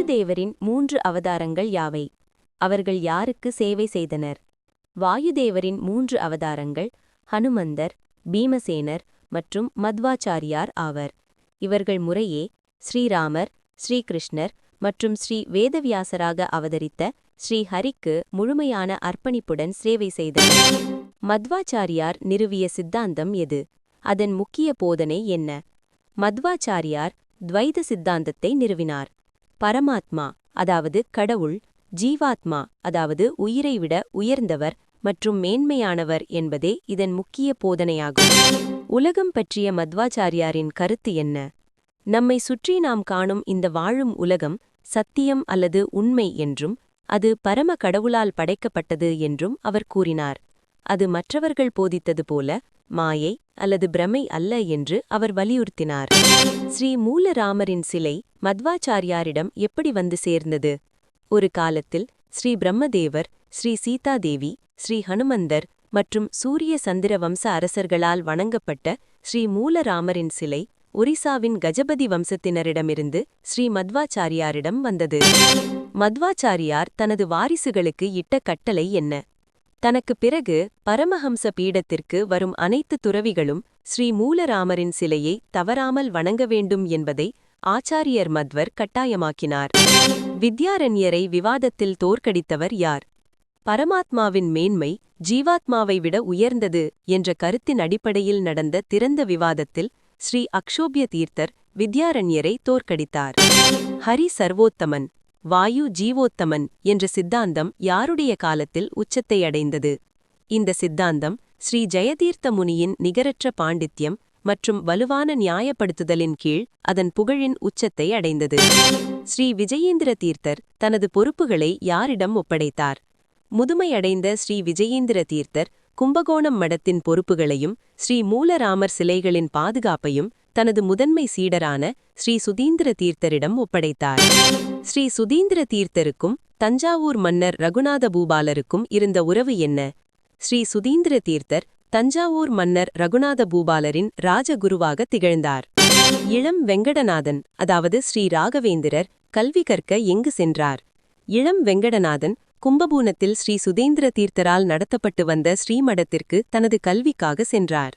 வாயுதேவரின் 3 அவதாரங்கள் யாவை? அவர்கள் யாருக்கு சேவை செய்தனர்? வாயுதேவரின் 3 அவதாரங்கள் ஹனுமந்தர், பீமசேனர் மற்றும் மத்வாச்சாரியார் ஆவர். இவர்கள் முறையே ஸ்ரீராமர், ஸ்ரீகிருஷ்ணர் மற்றும் ஸ்ரீ வேதவியாசராக அவதரித்த ஸ்ரீ ஹரிக்கு முழுமையான அர்ப்பணிப்புடன் சேவை செய்தனர். மத்வாச்சாரியார் நிறுவிய சித்தாந்தம் எது? அதன் முக்கிய போதனை என்ன? மத்வாச்சாரியார் துவைத சித்தாந்தத்தை நிறுவினார். பரமாத்மா, அதாவது கடவுள், ஜீவாத்மா, அதாவது உயிரை விட உயர்ந்தவர் மற்றும் மேன்மையானவர் என்பதே இதன் முக்கிய போதனையாகும். உலகம் பற்றிய மத்வாச்சாரியாரின் கருத்து என்ன? நம்மை சுற்றி நாம் காணும் இந்த வாழும் உலகம் சத்தியம் அல்லது உண்மை என்றும், அது பரம கடவுளால் படைக்கப்பட்டது என்றும் அவர் கூறினார். அது மற்றவர்கள் போதித்தது போல மாயை அல்லது பிரமை அல்ல என்று அவர் வலியுறுத்தினார். ஸ்ரீ மூலராமரின் சிலை மத்வாச்சாரியாரிடம் எப்படி வந்து சேர்ந்தது? ஒரு காலத்தில் ஸ்ரீ பிரம்மதேவர், ஸ்ரீ சீதாதேவி, ஸ்ரீ ஹனுமந்தர் மற்றும் சூரிய சந்திர வம்ச அரசர்களால் வணங்கப்பட்ட ஸ்ரீ மூலராமரின் சிலை ஒரிசாவின் கஜபதி வம்சத்தினரிடமிருந்து ஸ்ரீ மத்வாச்சாரியாரிடம் வந்தது. மத்வாச்சாரியார் தனது வாரிசுகளுக்கு இட்ட கட்டளை என்ன? தனக்கு பிறகு பரமஹம்ச பீடத்திற்கு வரும் அனைத்து துறவிகளும் ஸ்ரீ மூலராமரின் சிலையை தவறாமல் வணங்க வேண்டும் என்பதை ஆச்சாரியர் மத்வர் கட்டாயமாக்கினார். வித்யாரண்யரை விவாதத்தில் தோற்கடித்தவர் யார்? பரமாத்மாவின் மேன்மை ஜீவாத்மாவை விட உயர்ந்தது என்ற கருத்தின் அடிப்படையில் நடந்த திறந்த விவாதத்தில் ஸ்ரீ அக்ஷோபிய தீர்த்தர் வித்யாரண்யரை தோற்கடித்தார். ஹரி சர்வோத்தமன், வாயு ஜீவோத்தமன் என்ற சித்தாந்தம் யாருடைய காலத்தில் உச்சத்தை அடைந்தது? இந்த சித்தாந்தம் ஸ்ரீ ஜெயதீர்த்த முனியின் நிகரற்ற பாண்டித்யம் மற்றும் வலுவான நியாயப்படுத்துதலின் கீழ் அதன் புகழின் உச்சத்தை அடைந்தது. ஸ்ரீ விஜயேந்திர தீர்த்தர் தனது பொறுப்புகளை யாரிடம் ஒப்படைத்தார்? முதுமையடைந்த ஸ்ரீ விஜயேந்திர தீர்த்தர் கும்பகோணம் மடத்தின் பொறுப்புகளையும் ஸ்ரீ மூலராமர் சிலைகளின் பாதுகாப்பையும் தனது முதன்மை சீடரான ஸ்ரீ சுதீந்திர தீர்த்தரிடம் ஒப்படைத்தார். ஸ்ரீ சுதீந்திர தீர்த்தருக்கும் தஞ்சாவூர் மன்னர் ரகுநாத பூபாலருக்கும் இருந்த உறவு என்ன? ஸ்ரீ சுதீந்திர தீர்த்தர் தஞ்சாவூர் மன்னர் ரகுநாத பூபாலரின் ராஜகுருவாக திகழ்ந்தார். இளம் வெங்கடநாதன், அதாவது ஸ்ரீ ராகவேந்திரர் கல்வி கற்க எங்கு சென்றார்? இளம் வெங்கடநாதன் கும்பகோணத்தில் ஸ்ரீ சுதீந்திர தீர்த்தரால் நடத்தப்பட்டு வந்த ஸ்ரீமடத்திற்கு தனது கல்விக்காக சென்றார்.